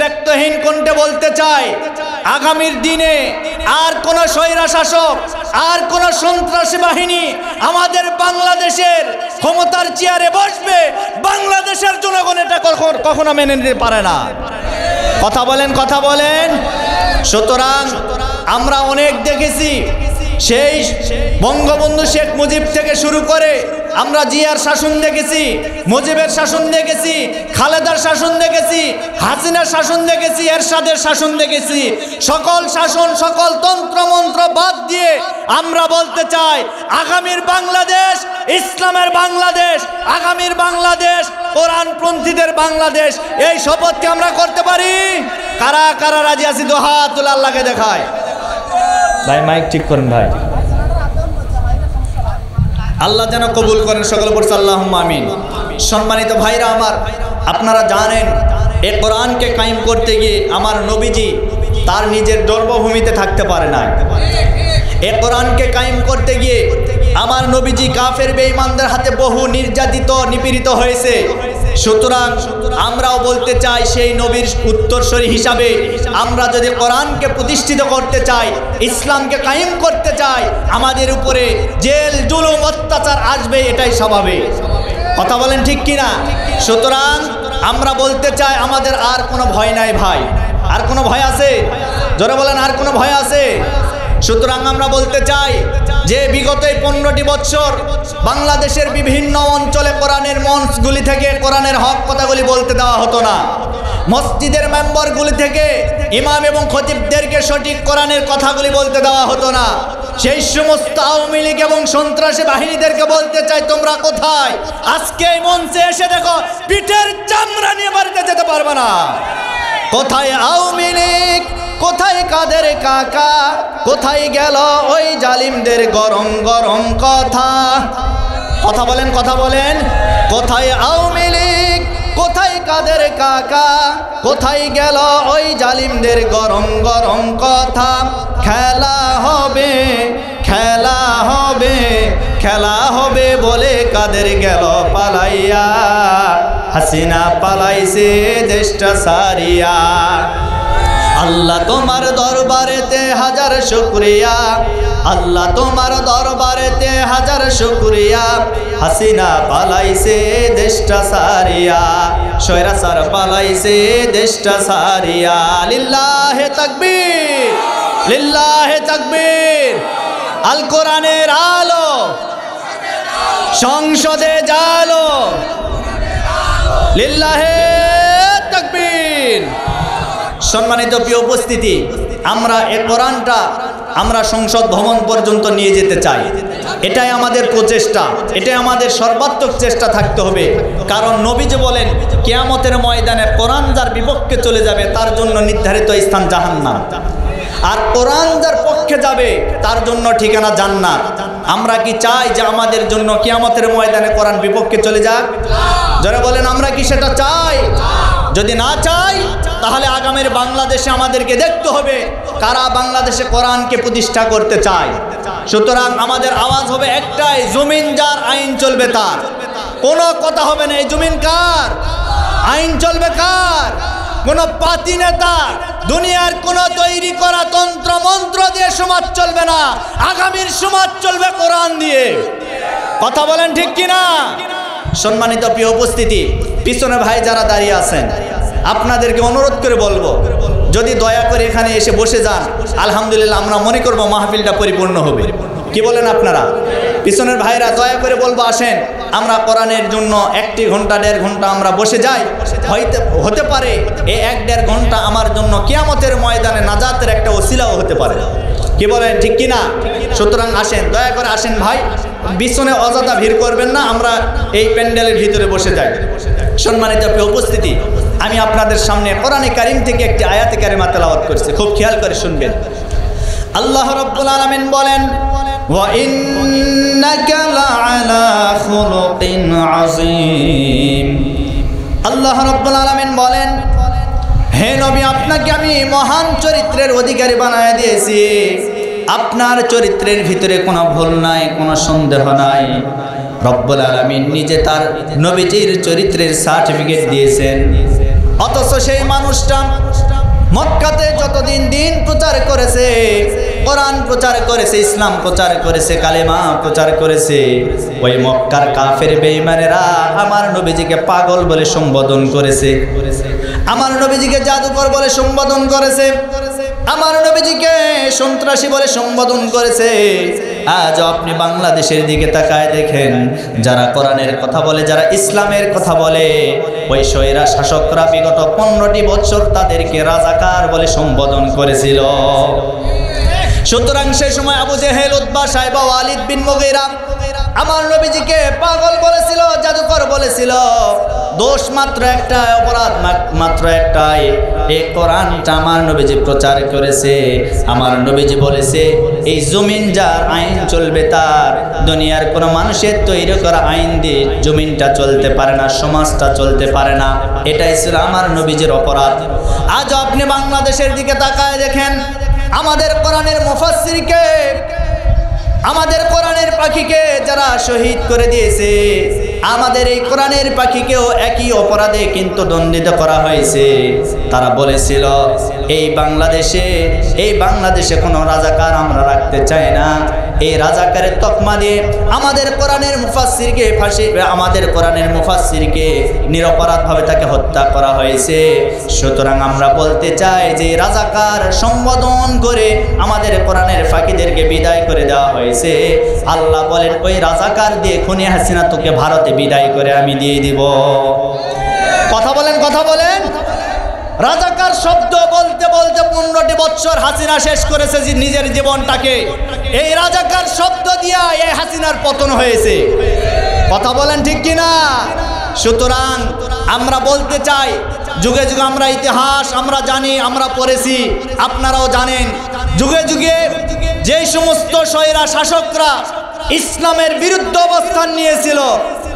রক্তহীন কণ্ঠে বলতে চাই, আগামীর দিনে আর কোন স্বৈরা শাসক, আর কোন সন্ত্রাসী বাহিনী আমাদের বাংলাদেশের ক্ষমতার চেয়ারে বসবে, বাংলাদেশের জনগণ এটা কখনো মেনে নিতে পারে না। কথা বলেন, কথা বলেন। সুতরাং আমরা অনেক দেখেছি, সেই বঙ্গবন্ধু শেখ মুজিব থেকে শুরু করে আমরা জিয়ার শাসন দেখেছি, মুজিবের শাসন দেখেছি, খালেদার শাসন দেখেছি, হাসিনার শাসন দেখেছি, এরশাদের শাসন দেখেছি। সকল শাসন, সকল তন্ত্রমন্ত্র বাদ দিয়ে আমরা বলতে চাই, আগামীর বাংলাদেশ ইসলামের বাংলাদেশ, আগামীর বাংলাদেশ কোরআনপন্থীদের বাংলাদেশ। এই শপথকে আমরা করতে পারি। কারা কারা রাজি আছি? দুহাত তুলে আল্লাহকে দেখায়। ভাই মাইক ঠিক করেন ভাই। আল্লাহ যেন কবুল করেন, সকলে পড়ছে আল্লাহুম্মা আমিন। সম্মানিত ভাইরা আমার, আপনারা জানেন এই কোরআনকে কায়েম করতে গিয়ে আমার নবীজি তার নিজের জন্মভূমিতে থাকতে পারে না। এই কোরআনকে কায়েম করতে গিয়ে আমার নবীজি কাফের বেঈমানদের হাতে বহু নির্যাতিত, নিপীড়িত হয়েছে। সুতরাং আমরাও বলতে চাই, সেই নবীর উত্তরসূরি হিসাবে আমরা যদি কোরআনকে প্রতিষ্ঠিত করতে চাই, ইসলামকে কায়েম করতে চাই, আমাদের উপরে জেল জুলুম অত্যাচার আসবে, এটাই স্বাভাবিক। কথা বলেন ঠিক কিনা? সুতরাং আমরা বলতে চাই, আমাদের আর কোনো ভয় নাই ভাই। আর কোনো ভয় আছে? জোরে বলেন, আর কোনো ভয় আছে? সুতরাং আমরা বলতে চাই যে বিগত 15টি বছর বাংলাদেশের বিভিন্ন অঞ্চলে কোরআনের মঞ্চগুলি থেকে কোরআনের হক কথাগুলি বলতে দেওয়া হতো না। মসজিদের মেম্বারগুলি থেকে ইমাম এবং খতিবদেরকে সঠিক কোরআনের কথাগুলি বলতে দেওয়া হতো না। সেই সমস্ত আওয়ামী লীগ এবং সন্ত্রাসী বাহিনীদেরকে বলতে চাই, তোমরা কোথায়? আজকে এই মঞ্চে এসে দেখো, পিঠের চামড়া নিয়ে বাড়িতে যেতে পারবে না। কোথায় আওয়ামী লীগ? কোথায় কাদের কাকা? কোথায় গেল ওই জালিমদের গরম গরম কথা? কথা বলেন, কথা বলেন। কোথায় আওয়ামী লীগ? কোথায় কাদের কাকা? কোথায় গেল ওই জালিমদের গরম গরম কথা? খেলা হবে, খেলা হবে, খেলা হবে বলে কাদের গেল পালাইয়া, হাসিনা পালাইছে দেশটা সারিয়া। আল্লাহ তোমার দরবারেতে হাজার শুকরিয়া, আল্লাহ তোমার দরবারেতে হাজার শুকরিয়া, হাসিনা পালাইছে দেশটা সারিয়া, স্বৈরাচার পালাইছে দেশটা সারিয়া। লিল্লাহে তাকবীর, লিল্লাহে তাকবীর। আল কোরআনের আলো সংসদে জালো, লিল্লাহে তাকবীর। সম্মানিত প্রিয় উপস্থিতি, আমরা এই কোরআনটা আমরা সংসদ ভবন পর্যন্ত নিয়ে যেতে চাই। এটাই আমাদের প্রচেষ্টা, এটাই আমাদের সর্বাত্মক চেষ্টা থাকতে হবে। কারণ নবীজি বলেন, কিয়ামতের ময়দানে কোরআন যার বিপক্ষে চলে যাবে তার জন্য নির্ধারিত স্থান জাহান্নাম, আর কোরআন যার পক্ষে যাবে তার জন্য ঠিকানা জান্নাত। আমরা কি চাই যে আমাদের জন্য কিয়ামতের ময়দানে কোরআন বিপক্ষে চলে যাক? যারা বলেন আমরা কি সেটা চাই? যদি না চাই, তাহলে আগামীর বাংলাদেশে আমাদেরকে দেখতে হবে কারা বাংলাদেশে কোরআনকে প্রতিষ্ঠা করতে চায়। সুতরাং আমাদের আওয়াজ হবে একটাই, জমিন যার আইন চলবে তার। কোনো কথা হবে না, এই জমিন কার, আইন চলবে কার। কোনো পাতি নেতা, দুনিয়ার কোনো তৈরি করা তন্ত্র মন্ত্র দিয়ে সমাজ চলবে না। আগামীর সমাজ চলবে কোরআন দিয়ে। কথা বলেন ঠিক কিনা? সম্মানিত প্রিয় উপস্থিতি, পিছনে ভাই যারা দাঁড়িয়ে আছেন, আপনাদেরকে অনুরোধ করে বলবো, যদি দয়া করে এখানে এসে বসে যান, আলহামদুলিল্লাহ আমরা মনে করবো মাহফিলটা পরিপূর্ণ হবে। কি বলেন আপনারা? পিছনের ভাইরা দয়া করে বলবো, আসেন আমরা কোরআনের জন্য 1 ঘন্টা 1.5 ঘন্টা আমরা বসে যাই। হতে পারে এই 1-1.5 ঘন্টা আমার জন্য কিয়ামতের ময়দানে নাজাতের একটা ওসিলাও হতে পারে। কি বলেন ঠিক কিনা? সুতরাং আসেন, দয়া করে আসেন ভাই, পিছনে অযথা ভিড় করবেন না, আমরা এই প্যান্ডেলের ভিতরে বসে যাই। সম্মানিত উপস্থিতি, আমি আপনাদের সামনে কোরআনে কারীম থেকে একটি আয়াতে কারিমা তেলাওয়াত করছি, খুব খেয়াল করে শুনবেন। আল্লাহ রাব্বুল আলামিন বলেন, ওয়া ইন্নাকা লাআলা খুলুকিন আযীম। আল্লাহ রাব্বুল আলামিন বলেন, হে নবী, আপনাকে আমি মহান চরিত্রের অধিকারী বানায় দিয়েছি। আপনার চরিত্রের ভিতরে কোনো ভুল নাই, কোনো সন্দেহ নাই। রব্বুল আলামিন নিজে তার নবীজির চরিত্রের সার্টিফিকেট দিয়েছেন। অথচ সেই মানুষটা মক্কাতে যতদিন দিন প্রচার করেছে, কোরআন প্রচার করেছে, ইসলাম প্রচার করেছে, কালেমা প্রচার করেছে, ওই মক্কার কাফের বেঈমানেরা আমার নবীজিকে পাগল বলে সম্বোধন করেছে, আমার নবীজিকে জাদুকর বলে সম্বোধন করেছে, আমার নবীজিকে সন্ত্রাসী বলে সম্বোধন করেছে। আজ আপনি বাংলাদেশের দিকে তাকায় দেখেন, যারা কোরআনের কথা বলে, যারা ইসলামের কথা বলে, ওই স্বৈরা শাসকরা বিগত 15টি বছর তাদেরকে রাজাকার বলে সম্বোধন করেছিল। সুতরাং সেই সময় আবু জেহেল, উতবা, সাইবা, ওয়ালিদ বিন মুগীরা আমার নবীজিকে পাগল বলেছিল, জাদুকর বলেছিল। দোষ মাত্র একটা, অপরাধ মাত্র একটাই, এই কোরআনটা আমার নবীজি প্রচার করেছে। আমার নবীজি বলেছে, এই জমিন যার, আইন চলবে তার। দুনিয়ার কোনো মানুষের তৈরি করা আইন দিয়ে জমিনটা চলতে পারে না, সমাজটা চলতে পারে না। এটাই ছিল আমার নবীজির অপরাধ। আজ আপনি বাংলাদেশের দিকে তাকায় দেখেন, আমাদের কোরআনের মুফাসসিরকে, আমাদের কোরআনের পাখিকে যারা শহীদ করে দিয়েছে, আমাদের এই কোরআনের পাখিকেও একই অপরাধে কিন্তু দণ্ডিত করা হয়েছে। তারা বলেছিল, এই বাংলাদেশে কোনো রাজাকার আমরা রাখতে চাই না। এই রাজাকারের তকমা দিয়ে আমাদের কোরআনের মুফাসসিরকে আমাদের কোরআনের মুফাসসিরকে নিরপরাধভাবে তাকে হত্যা করা হয়েছে। সুতরাং আমরা বলতে চাই যে রাজাকার সম্বোধন করে আমাদের কোরআনের ফাঁকিদেরকে বিদায় করে দেওয়া হয়েছে। আল্লাহ বলেন, ওই রাজাকার দিয়ে খুনি হাসিনা তোকে ভারতে বিদায় করে আমি দিয়ে দিব। কথা বলেন, কথা বলেন। রাজাকার শব্দ বলতে বলতে 15টি বছর হাসিনা শেষ করেছে নিজের জীবনটাকে। এই রাজাকার শব্দ দিয়া এই হাসিনার পতন হয়েছে। কথা বলেন ঠিক কিনা? সুতরাং আমরা বলতে চাই, যুগে যুগে আমরা ইতিহাস আমরা জানি, আমরা পড়েছি, আপনারাও জানেন, যুগে যুগে যেই সমস্ত স্বৈরা শাসকরা ইসলামের বিরুদ্ধে অবস্থান নিয়েছিল,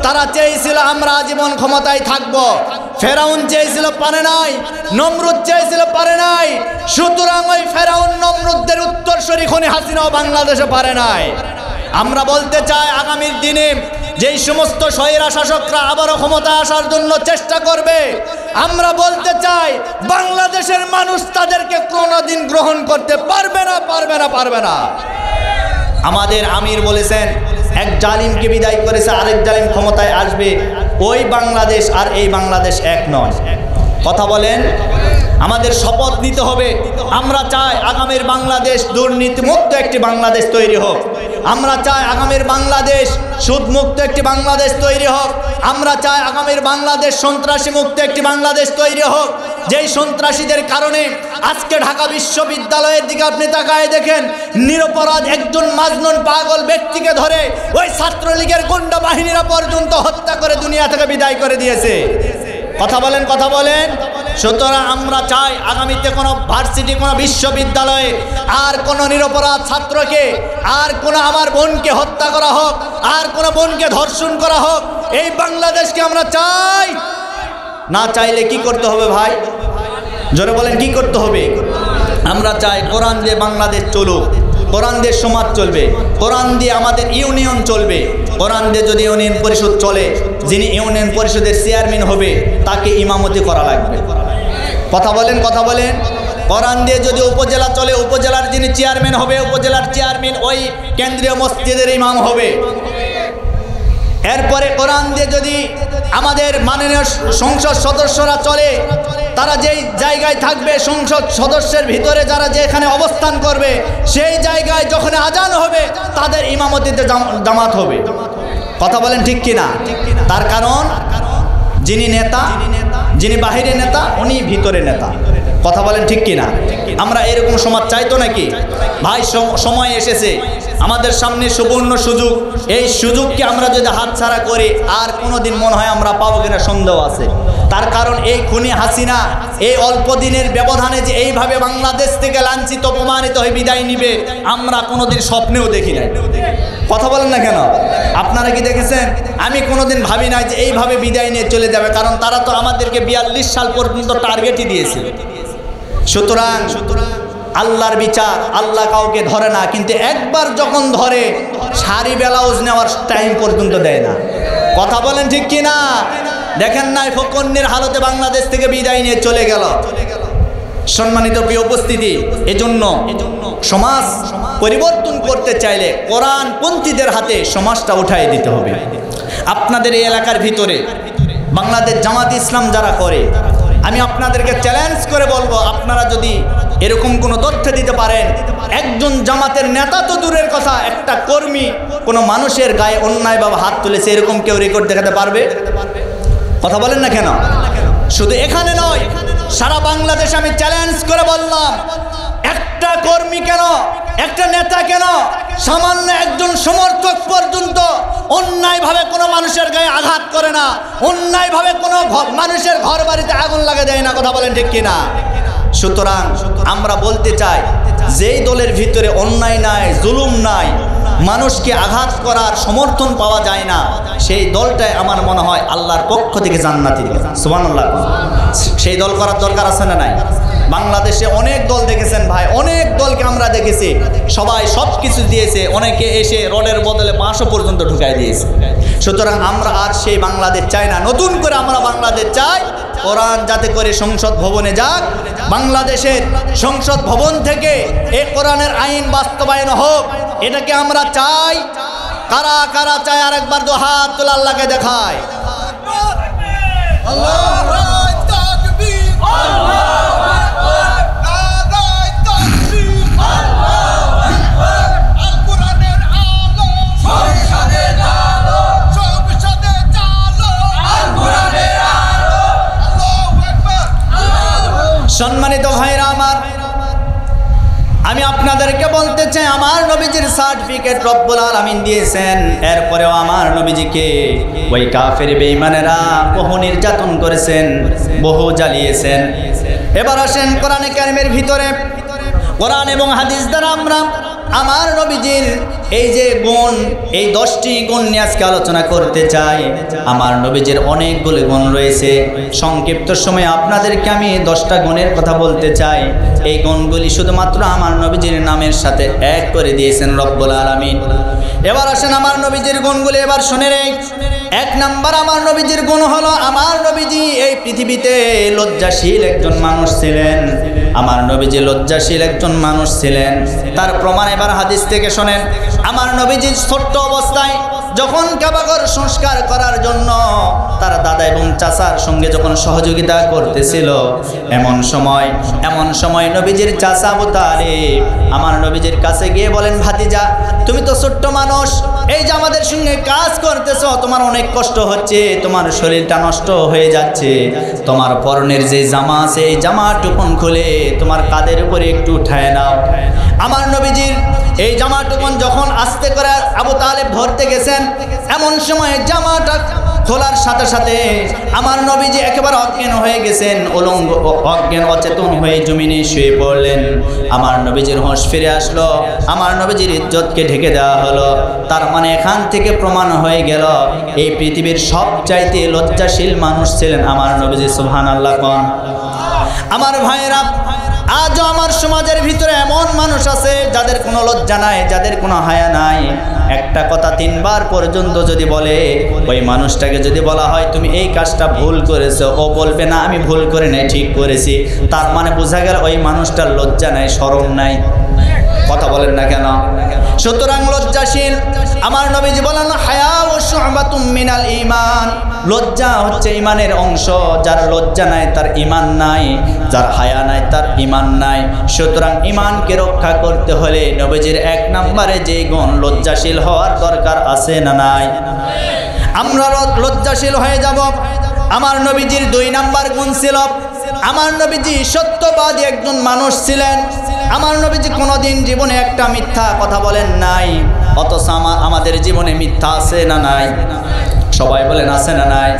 তারা চেয়েছিল আমরা আজীবন ক্ষমতায় থাকব। ফেরাউন চেয়েছিল, পারে নাই। নমরুদ চেয়েছিল, পারে নাই। সুতরাং ওই ফেরাউন নমরুদদের উত্তরসূরি খুনি হাসিনাও বাংলাদেশে পারে নাই। আমরা বলতে চাই, আগামীর দিনে যেই সমস্ত স্বৈরা শাসকরা আবারও ক্ষমতা আসার জন্য চেষ্টা করবে, আমরা বলতে চাই বাংলাদেশের মানুষ তাদেরকে কোনোদিন গ্রহণ করতে পারবে না, পারবে না, পারবে না। আমাদের আমির বলেছেন, এক জালিমকে বিদায় করেছে, আরেক জালিম ক্ষমতায় আসবে। ওই বাংলাদেশ আর এই বাংলাদেশ এক নয়। কথা বলেন। আমাদের শপথ নিতে হবে, আমরা চাই আগামীর বাংলাদেশ দুর্নীতিমুক্ত একটি বাংলাদেশ তৈরি হোক। আমরা চাই আগামীর বাংলাদেশ সুদমুক্ত একটি বাংলাদেশ তৈরি হোক। আমরা চাই আগামীর বাংলাদেশ সন্ত্রাসী মুক্ত একটি বাংলাদেশ তৈরি হোক। যেই সন্ত্রাসীদের কারণে আজকে ঢাকা বিশ্ববিদ্যালয়ের দিকে আপনি তাকায় দেখেন, নিরপরাধ একজন মাজনুন পাগল ব্যক্তিকে ধরে ওই ছাত্রলীগের গুন্ডা বাহিনীরা পর্যন্ত হত্যা করে দুনিয়া থেকে বিদায় করে দিয়েছে। কথা বলেন, কথা বলেন। সুতরাং আমরা চাই আগামীতে কোনো ভার্সিটি, কোনো বিশ্ববিদ্যালয়ে আর কোনো নিরপরাধ ছাত্রকে, আর কোনো আমার বোনকে হত্যা করা হোক, আর কোনো বোনকে ধর্ষণ করা হোক, এই বাংলাদেশকে আমরা চাই না। চাইলে কি করতে হবে ভাই? জোরে বলেন, কি করতে হবে? আমরা চাই কোরআন দিয়ে বাংলাদেশ চলুক, কোরআন দিয়ে সমাজ চলবে, কোরআন দিয়ে আমাদের ইউনিয়ন চলবে। কোরআন দিয়ে যদি ইউনিয়ন পরিষদ চলে, যিনি ইউনিয়ন পরিষদের চেয়ারম্যান হবে তাকে ইমামতি করা লাগবে। কথা বলেন, কথা বলেন। কোরআন দিয়ে যদি উপজেলা চলে, উপজেলার যিনি চেয়ারম্যান হবে, উপজেলার চেয়ারম্যান ওই কেন্দ্রীয় মসজিদের ইমাম হবে। এরপরে কোরআন দিয়ে যদি আমাদের মাননীয় সংসদ সদস্যরা চলে, তারা যেই জায়গায় থাকবে, সংসদ সদস্যের ভিতরে যারা যেখানে অবস্থান করবে, সেই জায়গায় যখন আজান হবে তাদের ইমামতিতে জামাত হবে। কথা বলেন ঠিক কিনা? তার কারণ যিনি নেতা, যিনি বাহিরে নেতা, উনি ভিতরে নেতা। কথা বলেন ঠিক কিনা? আমরা এরকম সমাজ চাইতো নাকি ভাই? সময় এসেছে, আমাদের সামনে সুবর্ণ সুযোগ। এই সুযোগকে আমরা যদি হাতছাড়া করি, আর কোনোদিন মনে হয় আমরা পাবো কিনা সন্দেহ আছে। তার কারণ এই খুনি হাসিনা এই অল্প দিনের ব্যবধানে যে এইভাবে বাংলাদেশ থেকে লাঞ্ছিত অপমানিত হয়ে বিদায় নিবে, আমরা কোনোদিন স্বপ্নেও দেখি নাই। কথা বলেন না কেন? আপনারা কি দেখেছেন? আমি কোনোদিন ভাবি নাই যে এইভাবে বিদায় নিয়ে চলে যাবে, কারণ তারা তো আমাদেরকে 42 সাল পর্যন্ত টার্গেটই দিয়েছিল। সুতরাং আল্লাহর বিচার, আল্লাহ কাউকে ধরে না, কিন্তু একবার যখন ধরে শাড়ি ব্লাউজ নেওয়ার টাইম পর্যন্ত দেয় না। কথা বলেন ঠিক কিনা? দেখেন নাই ফকন্নির হালতে বাংলাদেশ থেকে বিদায় নিয়ে চলে গেল। সম্মানিত প্রিয় উপস্থিতি, এজন্য সমাজ পরিবর্তন করতে চাইলে কোরআনপন্থীদের হাতে সমাজটা উঠাই দিতে হবে। আপনাদের এই এলাকার ভিতরে বাংলাদেশ জামাত ইসলাম যারা করে, আমি আপনাদেরকে চ্যালেঞ্জ করে বলবো, আপনারা যদি এরকম কোনো তথ্য দিতে পারেন, একজন জামাতের নেতা তো দূরের কথা, একটা কর্মী কোনো মানুষের গায়ে অন্যায়ভাবে হাত তুলেছে এরকম কেউ রেকর্ড দেখাতে পারবে? কথা বলেন না কেন? শুধু এখানে নয়, সারা বাংলাদেশে আমি চ্যালেঞ্জ করে বললাম, একটা কর্মী কেন, একটা নেতা কেন, সামান্য একজন সমর্থক পর্যন্ত অন্যায়ভাবে কোনো মানুষের গায়ে আঘাত করে না, অন্যায়ভাবে কোনো মানুষের ঘর বাড়িতে আগুন লাগা দেয় না। কথা বলেন ঠিক কিনা? সুতরাং আমরা বলতে চাই, যেই দলের ভিতরে অন্যায় নাই, জুলুম নাই, মানুষকে আঘাত করার সমর্থন পাওয়া যায় না, সেই দলটাই আমার মনে হয় আল্লাহর পক্ষ থেকে জান্নাতি দিবে। সুবহানাল্লাহ। সেই দল করার দরকার আছে না নাই? বাংলাদেশে অনেক দল দেখেছেন ভাই, অনেক দলকে আমরা দেখেছি, সবাই সব কিছু দিয়েছে, অনেকে এসে রডের বদলে 500 পর্যন্ত ঢুকাই দিয়েছে। সুতরাং আমরা আর সেই বাংলাদেশ চাই না, নতুন করে আমরা বাংলাদেশ চাই। কোরআন যাতে করে সংসদ ভবনে যাক, বাংলাদেশের সংসদ ভবন থেকে এই কোরআনের আইন বাস্তবায়ন হোক, এটাকে আমরা চাই। কারা কারা চায় আরেকবার দু হাত তুলে আল্লাহকে দেখায়। সম্মানিত ভাইরা আমার, আমি আপনাদেরকে বলতে চাই, আমার নবীজির সার্টিফিকেট রব্বুল আলামিন দিয়েছেন, এরপরেও আমার নবীজিকে ওই কাফের বেঈমানেরা বহু নির্যাতন করেছেন, বহু জ্বালিয়েছেন। এবার আসেন কোরআনে কারিমের ভিতরে, কোরআন এবং হাদিস দ্বারা আমরা আমার নবীজির এই যে গুণ, এই 10টি গুণ নিয়ে আজকে আলোচনা করতে চাই। আমার নবীজির অনেকগুলো গুণ রয়েছে, সংক্ষিপ্ত সময়ে আপনাদেরকে আমি 10টা গুণের কথা বলতে চাই। এই গুণগুলি শুধুমাত্র আমার নবীজির নামের সাথে এক করে দিয়েছেন রব্বুল আলামিন। এবার আসেন আমার নবীজির গুণগুলি এবার শুনে রে। 1 নাম্বার আমার নবীজির গুণ হলো, আমার নবীজি এই পৃথিবীতে লজ্জাশীল একজন মানুষ ছিলেন। আমার নবীজি লজ্জাশীল একজন মানুষ ছিলেন, তার প্রমাণ এবার হাদিস থেকে শোনেন। আমার নবীজি ছোট্ট অবস্থায় যখন কাবাঘর সংস্কার করার জন্য তার দাদা এবং চাচার সঙ্গে যখন সহযোগিতা করতেছিল, এমন সময় নবীজির চাচা আবু তালিব আমার নবীজির কাছে গিয়ে বলেন, ভাতিজা তুমি তো ছোট্ট মানুষ, এই যে আমাদের সঙ্গে কাজ করতেছ, তোমার অনেক কষ্ট হচ্ছে, তোমার শরীরটা নষ্ট হয়ে যাচ্ছে, তোমার পরনের যে জামা আছে এই জামা টুকুন খুলে তোমার কাঁধের উপরে একটু উঠায় নাও। আমার নবীজির এই জামাটুকুন যখন আস্তে করে আবু তালেব ধরতে গেছেন, এমন সময় জামাটা খোলার সাথে সাথে আমার নবীজি একেবারে অজ্ঞান হয়ে গেছেন, অজ্ঞান অচেতন হয়ে জমিনে শুয়ে পড়লেন। আমার নবীজির হোশ ফিরে আসলো, আমার নবীজির ইজ্জতকে ঢেকে দেওয়া হলো। তার মানে এখান থেকে প্রমাণ হয়ে গেল এই পৃথিবীর সবচাইতে লজ্জাশীল মানুষ ছিলেন আমার নবীজি। সুবহানাল্লাহ। আমার ভাইরা, আজও আমার সমাজের ভিতরে এমন মানুষ আছে যাদের কোনো লজ্জা নাই, যাদের কোনো হায়া নাই। একটা কথা 3 বার পর্যন্ত যদি বলে, ওই মানুষটাকে যদি বলা হয় তুমি এই কাজটা ভুল করেছো, ও বলবে না আমি ভুল করে নাই, ঠিক করেছি। তার মানে বোঝা গেল ওই মানুষটার লজ্জা নাই, শরম নাই। কথা বলেন না কেন? সুতরাং লজ্জাশীল, আমার নবীজি বলেন হায়া ও শুবাতুম মিনাল ঈমান, লজ্জা হচ্ছে ঈমানের অংশ। যার লজ্জা নাই তার ঈমান নাই, যার হায়া নাই তার ঈমান নাই। সুতরাং ঈমানকে রক্ষা করতে হলে নবীজির 1 নম্বরে যে গুণ লজ্জাশীল হওয়ার দরকার আছে না নাই? আমরা লজ্জাশীল হয়ে যাব। আমার নবীজির 2 নম্বর গুণ ছিল, আমার নবীজি সত্যবাদী একজন মানুষ ছিলেন। আমার নবীজি কোনোদিন জীবনে একটা মিথ্যা কথা বলেন নাই। অথচ আমাদের জীবনে মিথ্যা আছে না নাই? সবাই বলেন আছে না নাই?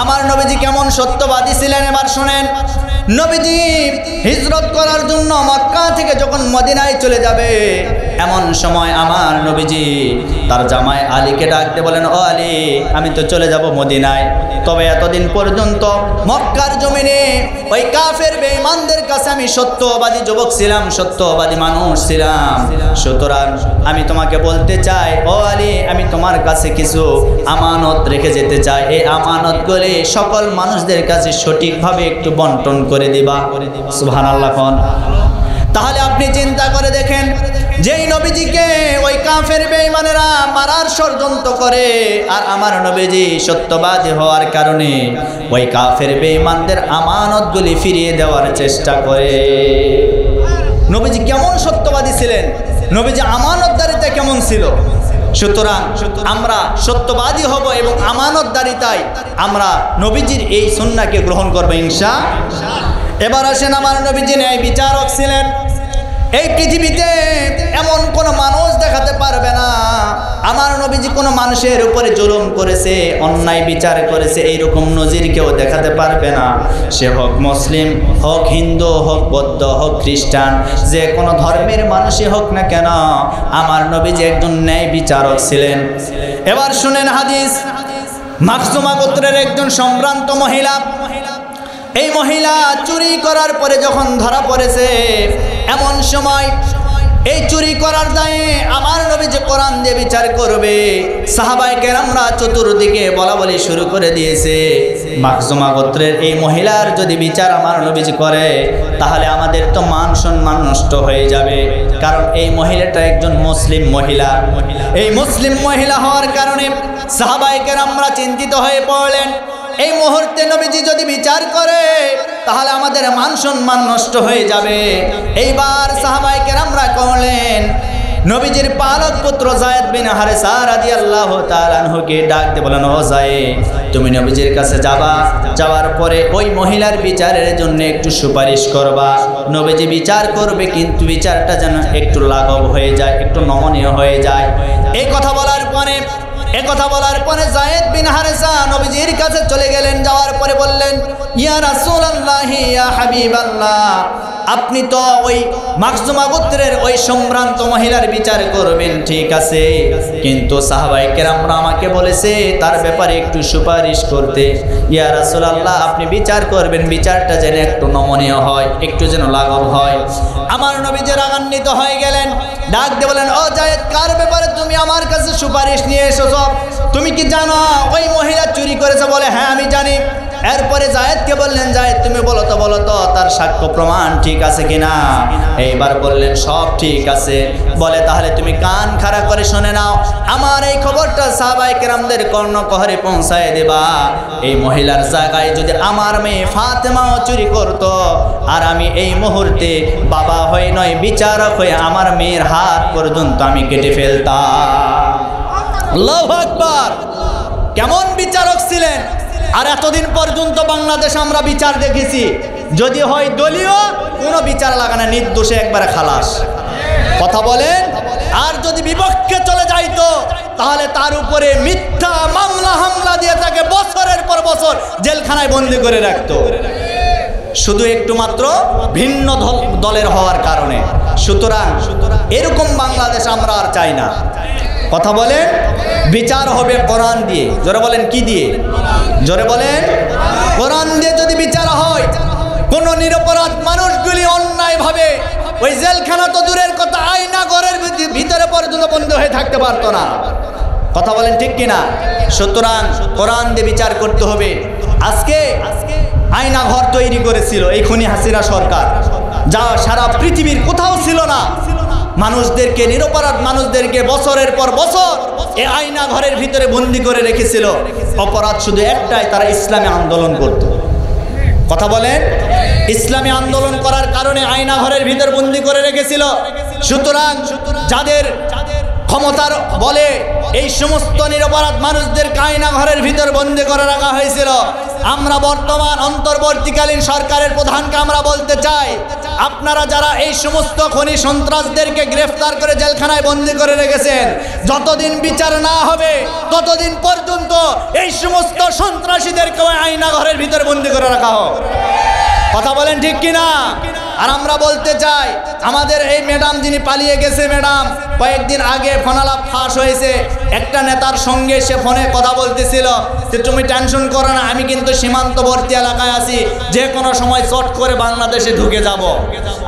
আমার নবীজি কেমন সত্যবাদী ছিলেন এবার শুনেন। নবীজি হিজরত করার জন্য মক্কা থেকে যখন মদিনায় চলে যাবে, এমন সময় আমার নবীজি তার জামাই আলীকে ডাকতে বলেন, ও আলী, আমি তো চলে যাব মদিনায়, তবে এতদিন পর্যন্ত মক্কার জমিনে ওই কাফের বেঈমানদের কাছে আমি সত্যবাদী যুবক ছিলাম, সত্যবাদী মানুষ ছিলাম। সুতরাং আমি তোমাকে বলতে চাই, ও আলী, আমি তোমার কাছে কিছু আমানত রেখে যেতে চাই। এই আমানতগুলি সকল মানুষদের কাছে সঠিকভাবে একটু বন্টন করে দিবা। সুবহানাল্লাহ। তাহলে আপনি চিন্তা করে দেখেন, যেই নবীজিকে ওই কাফের বেঈমানেরা মারার ষড়যন্ত্র করে, আর আমার নবীজি সত্যবাদী হওয়ার কারণে ওই কাফের বেঈমানদের আমানতগুলি ফিরিয়ে দেওয়ার চেষ্টা করে। নবীজি কেমন সত্যবাদী ছিলেন, নবীজি আমানতদারিতা কেমন ছিল। সুতরাং আমরা সত্যবাদী হব এবং আমানতদারিতায় আমরা নবীজির এই সুন্নাহকে গ্রহণ করব ইনশাআল্লাহ। এবার আসেন, আমার নবীজি ন্যায় বিচারক ছিলেন। এই পৃথিবীতে এমন কোনো মানুষ দেখাতে পারবে না আমার নবীজি কোনো মানুষের উপরে জুলুম করেছে, অন্যায় বিচার করেছে, এইরকম নজির কেউ দেখাতে পারবে না। সে হোক মুসলিম, হোক হিন্দু, হোক বৌদ্ধ, হোক খ্রিস্টান, যে কোনো ধর্মের মানুষই হোক না কেন, আমার নবীজি একজন ন্যায় বিচারক ছিলেন। এবার শুনেন হাদিস। মাখজুমা গোত্রের একজন সম্ভ্রান্ত মহিলা, এই মহিলা চুরি করার পরে যখন ধরা পড়েছে, এমন সময় এই চুরি করার দায়ে আমার নবী যে কোরআন দিয়ে বিচার করবে, সাহাবায়ে কেরামরা চতুর্দিকে বলা বলি শুরু করে দিয়েছে, মাখজুমা গোত্রের এই মহিলার যদি বিচার আমার নবীজি করে তাহলে আমাদের তো মান সম্মান নষ্ট হয়ে যাবে। কারণ এই মহিলাটা একজন মুসলিম মহিলা। এই মুসলিম মহিলা হওয়ার কারণে সাহাবায়ে কেরামরা চিন্তিত হয়ে পড়লেন, এই মুহূর্তে নবীজি যদি বিচার করে তাহলে আমাদের মান সম্মান নষ্ট হয়ে যাবে। এইবার সাহাবায়ে কেরামরা করলেন, নবীজির পালক পুত্র যায়েদ বিন হারেসা রাদিয়াল্লাহু তাআলা আনহুকে ডাক দিয়ে বলেন, ও যায়েদ, তুমি নবীজির কাছে যাবা, যাওয়ার পরে ওই মহিলার বিচারের জন্য একটু সুপারিশ করবা। নবীজি বিচার করবে, কিন্তু বিচারটা যেন একটু লাঘব হয়ে যায়, একটু নমনীয় হয়ে যায়। এই কথা বলার পরে যায়েদ বিন হারেসা নবীজির কাছে চলে গেলেন। যাওয়ার পরে বললেন, ইয়া রাসূলুল্লাহ, ইয়া হাবিবাল্লাহ, আপনি তো ওই মাখজুমা গোত্রের ওই সম্ভ্রান্ত মহিলার বিচার করবেন, ঠিক আছে, কিন্তু সাহাবায়ে কেরামরা আমাকে বলেছে তার ব্যাপারে একটু সুপারিশ করতে। ইয়া রাসূলুল্লাহ, আপনি বিচার করবেন, বিচারটা যেন একটু নমনীয় হয়, একটু যেন লাঘব হয়। আমার নবীজি রাগান্বিত হয়ে গেলেন, ডাক দিয়ে বলেন, ও যায়েদ, কার ব্যাপারে তুমি আমার কাছে সুপারিশ নিয়ে এসেছো? তুমি কি জানো ওই মহিলা চুরি করেছে? বলে, হ্যাঁ আমি জানি। এরপরে যায়েদকে বললেন, যায়েদ তুমি বলো তো তার সাক্ষ্য প্রমাণ ঠিক আছে কিনা? এইবার বললেন সব ঠিক আছে। বলে, তাহলে তুমি কান খাড়া করে শুনে নাও, আমার এই খবরটা সাহাবায়ে কেরামদের কর্ণকুহরে পৌঁছায় দেবা। এই মহিলার জায়গায় যদি আমার মেয়ে ফাতেমাও চুরি করত, আর আমি এই মুহূর্তে বাবা হয়ে নয় বিচারক হয়ে আমার মেয়ের হাত পর্যন্ত আমি কেটে ফেলতাম। আল্লাহু আকবার! কেমন বিচারক ছিলেন! আর এতদিন পর্যন্ত বাংলাদেশ আমরা বিচার দেখেছি, যদি হয় দলীয়, কোনো বিচার লাগে না, নির্দোষে একবারে খালাস। কথা বলেন। আর যদি বিপক্ষে চলে যাইতো তাহলে তার উপরে মিথ্যা মামলা হামলা দিয়ে তাকে বছরের পর বছর জেলখানায় বন্দী করে রাখতো, শুধু একটু মাত্র ভিন্ন দলের হওয়ার কারণে। সুতরাং এরকম বাংলাদেশ আমরা আর চাই না। কথা বলেন। বিচার হবে কোরআন দিয়ে। জোরে বলেন, কি দিয়ে? জোরে বলেন। কোরআন দিয়ে যদি বিচার হয়, কোন নিরপরাধ মানুষগুলি অন্যায়ভাবে ওই জেলখানা তো দূরের কথা, আয়না ঘরের ভিতরে পর্যন্ত বন্ধ হয়ে থাকতে পারতো না। কথা বলেন ঠিক কিনা? সুতরাং কোরআন দিয়ে বিচার করতে হবে। আজকে আয়না ঘর তৈরি করেছিল এই খুনি হাসিনা সরকার, যা সারা পৃথিবীর কোথাও ছিল না। মানুষদেরকে, নিরপরাধ মানুষদেরকে বছরের পর বছর এই আয়না ঘরের ভিতরে বন্দি করে রেখেছিল। অপরাধ শুধু একটাই, তারা ইসলামী আন্দোলন করত। কথা বলেন। ইসলামী আন্দোলন করার কারণে আয়না ঘরের ভিতর বন্দি করে রেখেছিল। সুতরাং যাদের ক্ষমতার বলে এই সমস্ত নিরপরাধ মানুষদের আয়না ঘরের ভিতর বন্দি করে রাখা হয়েছিল। আমরা বর্তমান অন্তর্বর্তীকালীন সরকারের প্রধানকে আমরা বলতে চাই, আপনারা যারা এই সমস্ত খনি সন্ত্রাসদেরকে গ্রেফতার করে জেলখানায় বন্দি করে রেখেছেন, যতদিন বিচার না হবে ততদিন পর্যন্ত এই সমস্ত সন্ত্রাসীদেরকে আয়না ঘরের ভিতর বন্দি করে রাখা হোক। কথা বলেন ঠিক কিনা? আর আমরা বলতে চাই আমাদের এই ম্যাডাম যিনি পালিয়ে গেছে, ম্যাডাম কয়েকদিন আগে ফোনালাপ ফাঁস হয়েছে, একটা নেতার সঙ্গে সে ফোনে কথা বলতেছিল যে তুমি টেনশন করো না, আমি কিন্তু সীমান্তবর্তী এলাকায় আছি, যে কোনো সময় চট করে বাংলাদেশে ঢুকে যাব।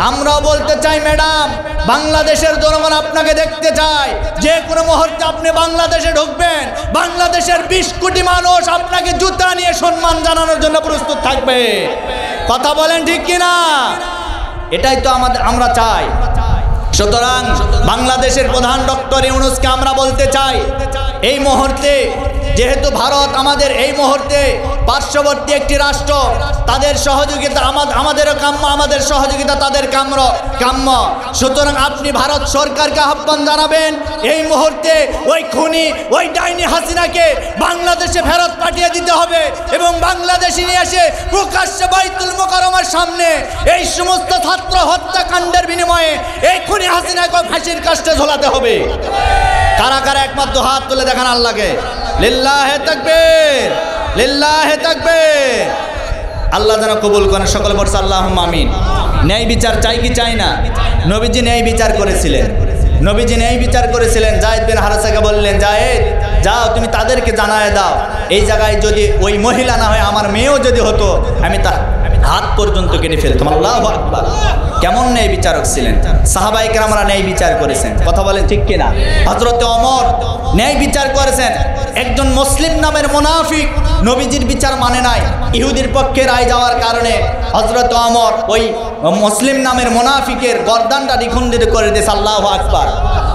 আমরাও বলতে চাই ম্যাডাম, বাংলাদেশের জনগণ আপনাকে দেখতে চায়, যে কোনো মুহূর্তে আপনি বাংলাদেশে ঢুকবেন, বাংলাদেশের 20 কোটি মানুষ আপনাকে জুতা নিয়ে সম্মান জানানোর জন্য প্রস্তুত থাকবে। কথা বলেন ঠিক কিনা? এটাই তো আমরা চাই। সুতরাং বাংলাদেশের প্রধান ডক্টর ইউনূসকে আমরা বলতে চাই, এই মুহূর্তে যেহেতু ভারত আমাদের এই মুহূর্তে পার্শ্ববর্তী একটি রাষ্ট্র, তাদের সহযোগিতা আমাদেরও কাম্য, আমাদের সহযোগিতা তাদের কাম্য। সুতরাং আপনি ভারত সরকারকে আহ্বান জানাবেন এই মুহূর্তে ওই খুনি, ওই ডাইনি হাসিনাকে বাংলাদেশে ফেরত পাঠিয়ে দিতে হবে এবং বাংলাদেশে নিয়ে এসে প্রকাশ্যে বাইতুল মুকাররমের সামনে এই সমস্ত ছাত্র হত্যাকাণ্ডের বিনিময়ে এই খুনি হাসিনাকে ফাঁসির কাস্টে ঝোলাতে হবে। কারা কারা একমাত্র হাত তুলে দেখান আল্লাহকে। লিল্লাহে তাকবীর, লিল্লাহে তাকবীর। আল্লাহ যেন কবুল করেন, সকলে বলছে আল্লাহুম্মা আমিন। ন্যায় বিচার চাই কি চাই না? নবীজি ন্যায় বিচার করেছিলেন, নবীজি ন্যায় বিচার করেছিলেন। যায়েদ বিন হারেসাকে বললেন, যায়েদ যাও তুমি তাদেরকে জানায় দাও, এই জায়গায় যদি ওই মহিলা না হয় আমার মেয়েও যদি হতো আমি তার হাত পর্যন্ত কেটে ফেলতাম। আল্লাহু আকবার। কেমন ন্যায় বিচারক ছিলেন! সাহাবায়ে কেরামরা ন্যায় বিচার করেছেন। কথা বলেন ঠিক কিনা? হযরত ওমর ন্যায় বিচার করেছেন। একজন মুসলিম নামের মুনাফিক নবীজির বিচার মানে নাই, ইহুদির পক্ষে রায় যাওয়ার কারণে হযরত ওমর ওই মুসলিম নামের মুনাফিকের গর্দানটা দ্বিখণ্ডিত করে দিয়েছে। আল্লাহু আকবার।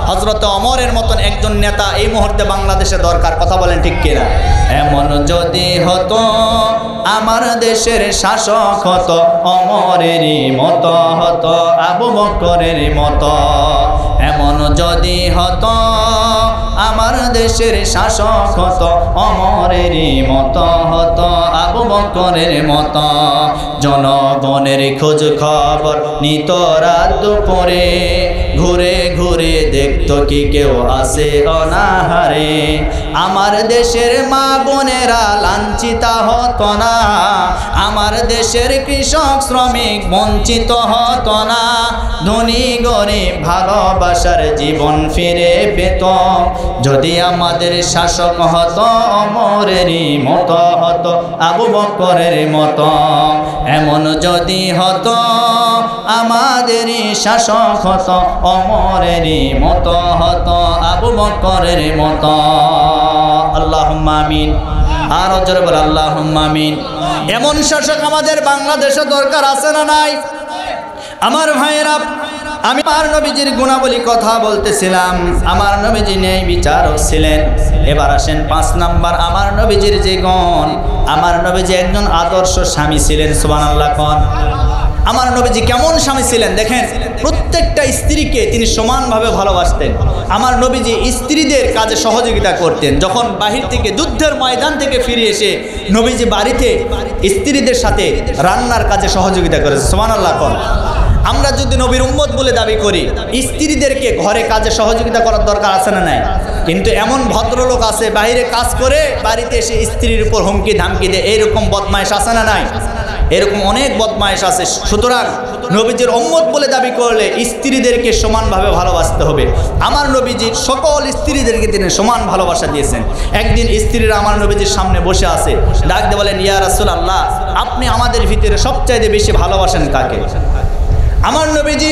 হযরত ওমরের মতন একজন নেতা এই মুহূর্তে বাংলাদেশে দরকার। কথা বলেন ঠিক কিনা? এমন যদি হতো আমার দেশের শাসক হতো ওমরেরই মতো, হতো আবু বকরের মতো। এমন যদি হতো আমার দেশের শাসক হতো ওমরেরই মতো, হতো আবু বকরের মতো। জনগণের খোঁজ খবর নিত রাত দুপুরে, ঘুরে ঘুরে দেখতো কি কেউ আসে অনাহারে। আমার দেশের মা বোনেরা লাঞ্ছিতা হতো না, আমার দেশের কৃষক শ্রমিক বঞ্চিত হতো না। ধনী গরিব ভালোবাসার জীবন ফিরে পেত যদি আমাদের শাসক হতো ওমরেরই মতো, হতো আবু বকরের মতো। এমন যদি হতো আমাদেরই শাসক হতো ওমরেরই মতো, হতো আবু বকরের মতো। আল্লাহুম্মা আমিন। আর জোরে বল আল্লাহুম্মা আমিন। এমন শাসক আমাদের বাংলাদেশে দরকার আছে না নাই? আমার ভাইয়েরা, আমি আমার নবীজির গুণাবলী কথা বলতেছিলাম। আমার নবীজি ন্যায় বিচারক ছিলেন। এবার আসেন 5 নাম্বার আমার নবীজির যে গুণ। আমার নবীজি একজন আদর্শ স্বামী ছিলেন। সুবহানাল্লাহ কোন। আমার নবীজি কেমন স্বামী ছিলেন দেখেন, প্রত্যেকটা স্ত্রীকে তিনি সমানভাবে ভালোবাসতেন। আমার নবীজি স্ত্রীদের কাজে সহযোগিতা করতেন। যখন বাহির থেকে যুদ্ধের ময়দান থেকে ফিরে এসে নবীজি বাড়িতে স্ত্রীদের সাথে রান্নার কাজে সহযোগিতা করেছে। সুবহানাল্লাহ কোন। আমরা যদি নবীর উম্মত বলে দাবি করি, স্ত্রীদেরকে ঘরে কাজে সহযোগিতা করার দরকার আছে না নাই? কিন্তু এমন ভদ্রলোক আছে বাইরে কাজ করে বাড়িতে এসে স্ত্রীর উপর হুমকি ধামকি দেয়, এইরকম বদমাইশ আছে না নাই? এরকম অনেক বদমাইশ আছে। সুতরাং নবীজির উম্মত বলে দাবি করলে স্ত্রীদেরকে সমানভাবে ভালোবাসতে হবে। আমার নবীজির সকল স্ত্রীদেরকে তিনি সমান ভালোবাসা দিয়েছেন। একদিন স্ত্রীরা আমার নবীজির সামনে বসে আছে, ডাক দিয়ে বলেন, ইয়া রাসূলুল্লাহ, আপনি আমাদের ভিতরে সবচাইতে বেশি ভালোবাসেন কাকে? আমার নবীজি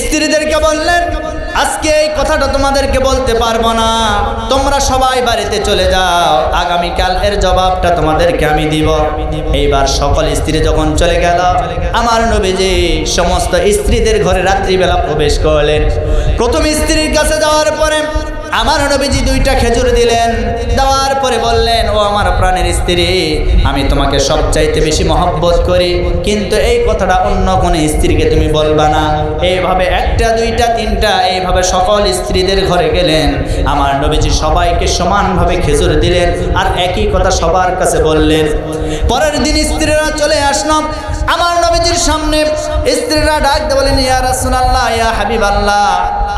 স্ত্রীদেরকে বললেন, আজকে এই কথাটা তোমাদেরকে বলতে পারবো না, তোমরা সবাই বাড়িতে চলে যাও, আগামীকাল এর জবাবটা তোমাদেরকে আমি দিব। এইবার সকল স্ত্রী যখন চলে গেল, আমার নবীজি সমস্ত স্ত্রীদের ঘরে রাত্রিবেলা প্রবেশ করলেন। প্রথম স্ত্রীর কাছে যাওয়ার পরে আমার নবীজি 2টা খেজুর দিলেন। দেওয়ার পরে বললেন, ও আমার প্রাণের স্ত্রী, আমি তোমাকে সবচাইতে বেশি মহব্বত করি, কিন্তু এই কথাটা অন্য কোনো স্ত্রীকে তুমি বলবা না। এইভাবে 1টা 2টা 3টা এইভাবে সকল স্ত্রীদের ঘরে গেলেন। আমার নবীজি সবাইকে সমানভাবে খেজুর দিলেন আর একই কথা সবার কাছে বললেন। পরের দিন স্ত্রীরা চলে আসলো আমার নবীজির সামনে। স্ত্রীরা ডাক দিয়ে বলেন, ইয়া রাসূলুল্লাহ, ইয়া হাবিবাল্লাহ,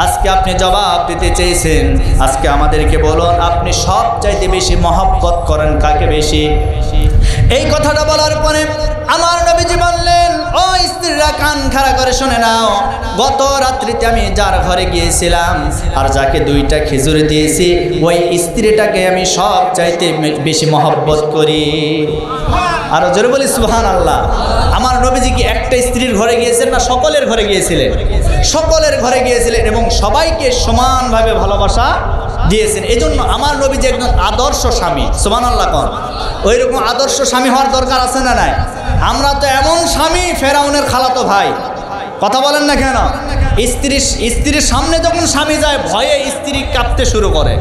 আজকে আপনি জবাব দিতে চেয়েছেন, আজকে আমাদেরকে বলুন আপনি সবচাইতে বেশি মহব্বত করেন কাকে বেশি? এই কথাটা বলার পরে আমার নবীজি বললেন, ও ও স্ত্রীরা কান খাড়া করে শুনে নাও, গত রাত্রিতে আমি যার ঘরে গিয়েছিলাম আর যাকে 2টা খেজুর দিয়েছি ওই স্ত্রীটাকে আমি সব চাইতে বেশি মহব্বত করি। আরো জোরে বলি সুবহানাল্লাহ। আমার নবীজি কি একটা স্ত্রীর ঘরে গিয়েছেন না সকলের ঘরে গিয়েছিলেন? সকলের ঘরে গিয়েছিলেন এবং সবাইকে সমানভাবে ভালোবাসা দিয়েছেন। এজন্য আমার নবীজি একজন আদর্শ স্বামী। সুবহানাল্লাহ কোন ওই রকম আদর্শ স্বামী হওয়ার দরকার আছে না নাই? আমরা তো এমন স্বামী ফেরাউনের খালাতো ভাই, কথা বলেন না কেন? স্ত্রীর সামনে যখন স্বামী যায় ভয়ে স্ত্রী কাঁপতে শুরু করে।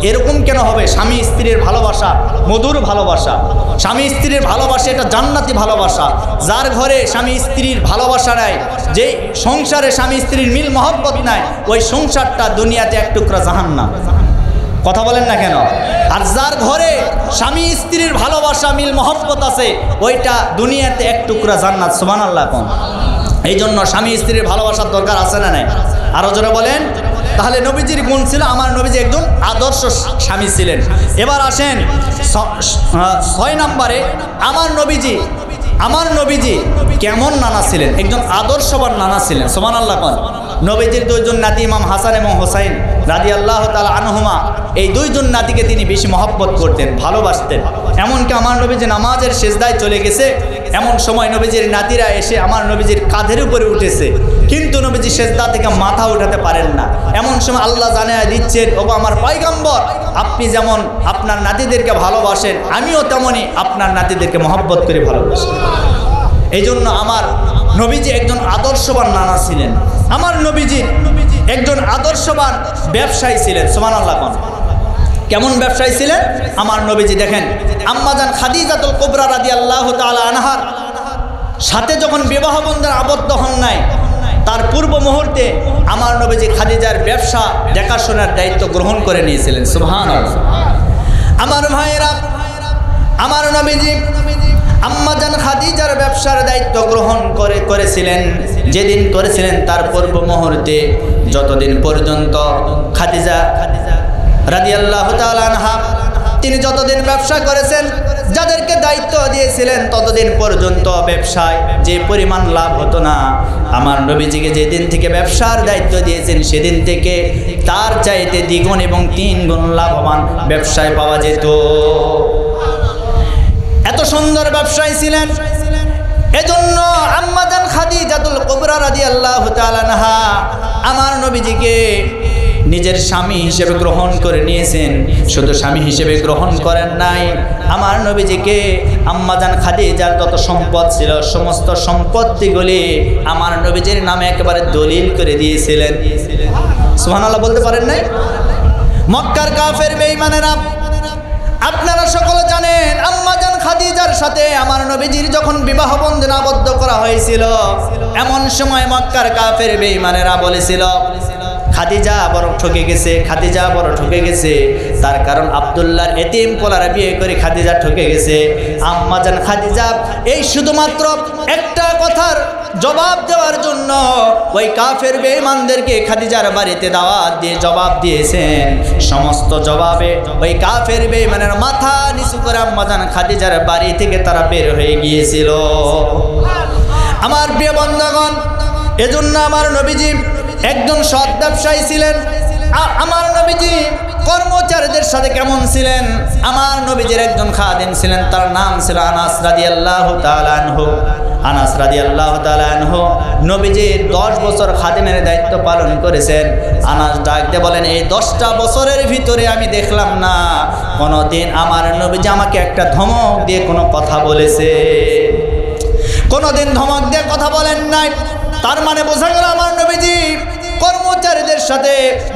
এরকম কেন হবে? স্বামী স্ত্রীর ভালোবাসা মধুর ভালোবাসা, স্বামী স্ত্রীর ভালোবাসা এটা জান্নাতি ভালোবাসা। যার ঘরে স্বামী স্ত্রীর ভালোবাসা নাই, যে সংসারে স্বামী স্ত্রীর মিল মহব্বত নাই, ওই সংসারটা দুনিয়াতে এক টুকরা জাহান্নাম। কথা বলেন না কেন? আর যার ঘরে স্বামী স্ত্রীর ভালোবাসা মিল মহব্বত আছে ওইটা দুনিয়াতে এক টুকরা জান্নাত। সুবহানাল্লাহ কোন এই জন্য স্বামী স্ত্রীর ভালোবাসার দরকার আছে না নাই? আরো জোরে বলেন। তাহলে নবীজির গুণ ছিল, আমার নবীজি একজন আদর্শ স্বামী ছিলেন। এবার আসেন 6 নম্বরে, আমার নবীজি কেমন নানা ছিলেন? একজন আদর্শবান নানা ছিলেন। সুবহানাল্লাহ কোন নবীজির 2 জন নাতি ইমাম হাসান এবং হোসাইন রাদিয়াল্লাহু তাআলা আনহুমা, এই 2 জন নাতিকে তিনি বেশি মহব্বত করতেন, ভালোবাসতেন। এমনকি আমার নবীজি নামাজের সেজদায় চলে গেছে, এমন সময় নবীজির নাতিরা এসে আমার নবীজির কাঁধের উপরে উঠেছে, কিন্তু নবীজি সেজদা থেকে মাথা উঠাতে পারেন না। এমন সময় আল্লাহ জানিয়ে দিচ্ছেন, ওগো আমার পয়গম্বর, আপনি যেমন আপনার নাতিদেরকে ভালোবাসেন আমিও তেমনই আপনার নাতিদেরকে মহব্বত করে ভালোবাসি। এই জন্য আমার নবীজি একজন আদর্শবান নানা ছিলেন। আমার নবীজি একজন আদর্শবান ব্যবসায়ী ছিলেন। সুবহানাল্লাহ কোন কেমন ব্যবসায়ী ছিলেন? আমার নবীজি দেখেন, আম্মাজান খাদিজাতুল কুবরা রাদিয়াল্লাহু তাআলা আনহার সাথে যখন বিবাহ বন্ধনে আবদ্ধ হন নাই, তার পূর্ব মুহূর্তে আমার নবীজি খাদিজার ব্যবসা দেখাশোনার দায়িত্ব গ্রহণ করে নিয়েছিলেন। সুবহানাল্লাহ। আমার ভাইয়েরা, আমার নবীজি আম্মাজান খাদিজার ব্যবসার দায়িত্ব গ্রহণ করেছিলেন। যেদিন করেছিলেন তার পূর্ব মুহূর্তে যতদিন পর্যন্ত খাদিজা রাদিয়াল্লাহু তাআলা আনহা তিনি যতদিন ব্যবসা করেছেন, যাদেরকে দায়িত্ব দিয়েছিলেন ততদিন পর্যন্ত ব্যবসায় যে পরিমাণ লাভ হতো না, আমার নবীজিকে যেদিন থেকে ব্যবসার দায়িত্ব দিয়েছেন সেদিন থেকে তার চাইতে দ্বিগুণ এবং 3 গুণ লাভবান ব্যবসায় পাওয়া যেত। এত সুন্দর ব্যবসায়ী ছিলেন। এজন্য আম্মাজান খাদিজাতুল কুবরা রাদিয়াল্লাহু তাআলা আনহা আমার নবীজিকে নিজের স্বামী হিসেবে গ্রহণ করে নিয়েছেন। শুধু স্বামী হিসেবে গ্রহণ করেন নাই, আমার নবীজিকে আম্মাজান খাদিজার যত সম্পদ ছিল সমস্ত সম্পত্তিগুলি আমার নবীজির নামে একেবারে দলিল করে দিয়েছিলেন। সুবহানাল্লাহ বলতে পারেন নাই? মক্কার কাফের বেঈমানেরা, আপনারা সকলে জানেন আম্মাজান খাদিজার সাথে আমার নবীজির যখন বিবাহ বন্ধনে আবদ্ধ করা হয়েছিল, এমন সময় মক্কার কাফের বেঈমানেরা বলেছিল খাদিজা বড় ঠকে গেছে, খাদিজা বড় ঠকে গেছে। তার কারণ আব্দুল্লাহর এতিম পোলারা বিয়ে করে খাদিজা ঠকে গেছে। আম্মাজান খাদিজা এই শুধুমাত্র একটা কথার জবাব দেওয়ার জন্য ওই কাফের বেঈমানদেরকে খাদিজার বাড়িতে দাওয়াত দিয়ে জবাব দিয়েছেন। সমস্ত জবাবে ওই কাফের বেঈমানের মাথা নিচু করে আম্মাজান খাদিজার বাড়ি থেকে তারা বের হয়ে গিয়েছিল। আমার প্রিয় বন্ধুগণ, এজন্য আমার নবীজি একজন সৎ ব্যবসায়ী ছিলেন। আমার নবীজি কর্মচারীদের সাথে কেমন ছিলেন? আমার নবীজির একজন খাদেম ছিলেন, তার নাম ছিল আনাস রাদিয়াল্লাহু তাআলা আনহু। আনাস রাদিয়াল্লাহু তাআলা আনহু নবীজির 10 বছর খাদেমের দায়িত্ব পালন করেছেন। আনাস ডাক দিয়ে বলেন, এই 10টা বছরের ভিতরে আমি দেখলাম না কোনোদিন আমার নবীজি আমাকে একটা ধমক দিয়ে কোনো কথা বলেছে। কোনোদিন ধমক দিয়ে কথা বলেন নাই। তার মানে বোঝা গেল আমার নবীজি কর্মচারীদের সাথে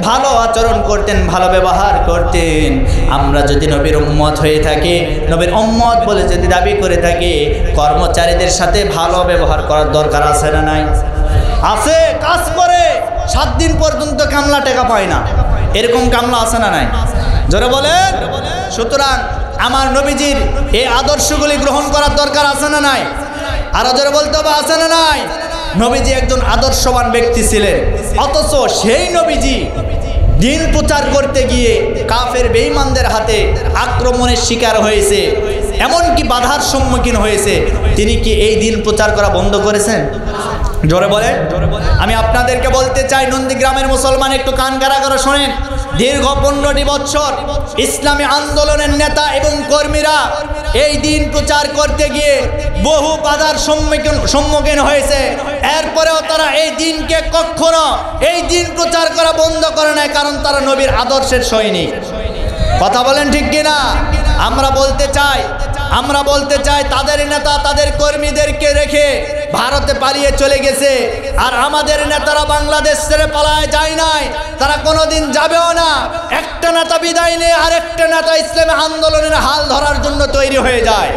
ভালো আচরণ করতেন, ভালো ব্যবহার করতেন। আমরা যদি নবীর উম্মত হয়ে থাকি, নবীর উম্মত বলে যদি দাবি করে থাকি, কর্মচারীদের সাথে ভালো ব্যবহার করার দরকার আছে না নাই? আছে। কাজ করে 7 দিন পর্যন্ত কামলা টাকা পায় না, এরকম কামলা আছে না নাই? জোরে বলেন। সুতরাং আমার নবীজির এই আদর্শগুলি গ্রহণ করার দরকার আছে না নাই? আরো জোরে বলতে হবে, আছে না নাই? নবীজি একজন আদর্শবান ব্যক্তি ছিলেন, অথচ সেই নবীজি দিন প্রচার করতে গিয়ে কাফের বেঈমানদের হাতে আক্রমণের শিকার হয়েছে। এমনকি বাধার সম্মুখীন হয়েছে, তিনি কি এই দিন প্রচার করা বন্ধ করেছেন? জোরে বলে। আমি আপনাদেরকে বলতে চাই, নন্দীগ্রামের মুসলমান একটু কান খাড়া করে শোনেন। দীর্ঘ 15টি বছর ইসলামী আন্দোলনের নেতা এবং কর্মীরা এই দিন প্রচার করতে গিয়ে বহু বাধার সম্মুখীন হয়েছে। এরপরেও তারা এই দিনকে কখনো এই দিন প্রচার করা বন্ধ করে নাই, কারণ তারা নবীর আদর্শের সৈনিক। কথা বলেন ঠিক কিনা? আমরা বলতে চাই তাদের নেতা তাদের কর্মীদেরকে রেখে ভারতে পালিয়ে চলে গেছে, আর আমাদের নেতারা বাংলাদেশ ছেড়ে পালায় যায় নাই, তারা কোনোদিন যাবেও না। একটা নেতা বিদায় নিয়ে আরেকটা নেতা ইসলামী আন্দোলনের হাল ধরার জন্য তৈরি হয়ে যায়।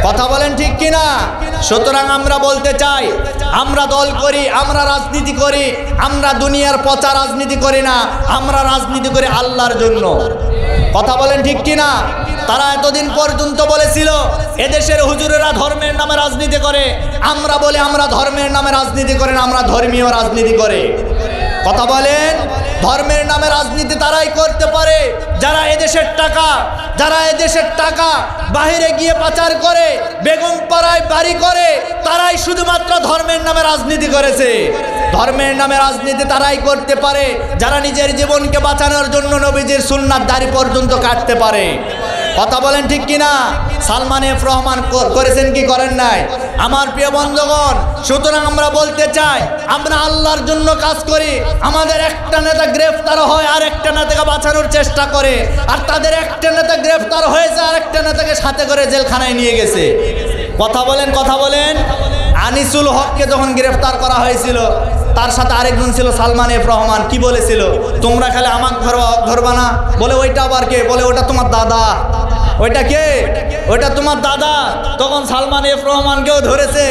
কথা বলেন ঠিক কিনা? সুতরাং আমরা বলতে চাই, আমরা দল করি, আমরা রাজনীতি করি, আমরা দুনিয়ার পচা রাজনীতি করি না, আমরা রাজনীতি করি আল্লাহর জন্য। কথা বলেন ঠিক কিনা? তারা এতদিন পর্যন্ত বলেছিল এদেশের হুজুরেরা ধর্মের নামে রাজনীতি করে, আমরা বলি আমরা ধর্মের নামে রাজনীতি করি না, আমরা ধর্মীয় রাজনীতি করে। কথা বলেন, ধর্মের নামে রাজনীতি তারাই করতে পারে যারা এদেশের টাকা বাহিরে গিয়ে পাচার করে, বেগম পাড়ায় বাড়ি করে, তারাই শুধুমাত্র ধর্মের নামে রাজনীতি করেছে। ধর্মের নামে রাজনীতি তারাই করতে পারে যারা নিজের জীবনকে বাঁচানোর জন্য নবীজির সুন্নাত দাড়ি পর্যন্ত কাটতে পারে। কথা বলেন ঠিক কিনা? সালমান এফ রহমান করেছেন কি করেন নাই? আমার প্রিয় বন্ধুগণ, সুতরাং আমরা বলতে চাই, আমরা আল্লাহর জন্য কাজ করি। আমাদের একটা নেতা গ্রেফতার হয় আর একটা নেতাকে বাঁচানোর চেষ্টা করে, আর তাদের একটা নেতা গ্রেফতার হয়েছে আর একটা নেতাকে সাথে করে জেলখানায় নিয়ে গেছে। কথা বলেন। আনিসুল হককে যখন গ্রেফতার করা হয়েছিল, তার সাথে আরেকজন ছিল সালমান এফ রহমান। কি বলেছিল? তোমরা খালি আমাকে ধরবা না। বলে ওইটা আবার কে? বলে ওটা তোমার দাদা। ওইটা কে? ওইটা তোমার দাদা। তখন সালমান এফ রহমানকেও ধরেছে।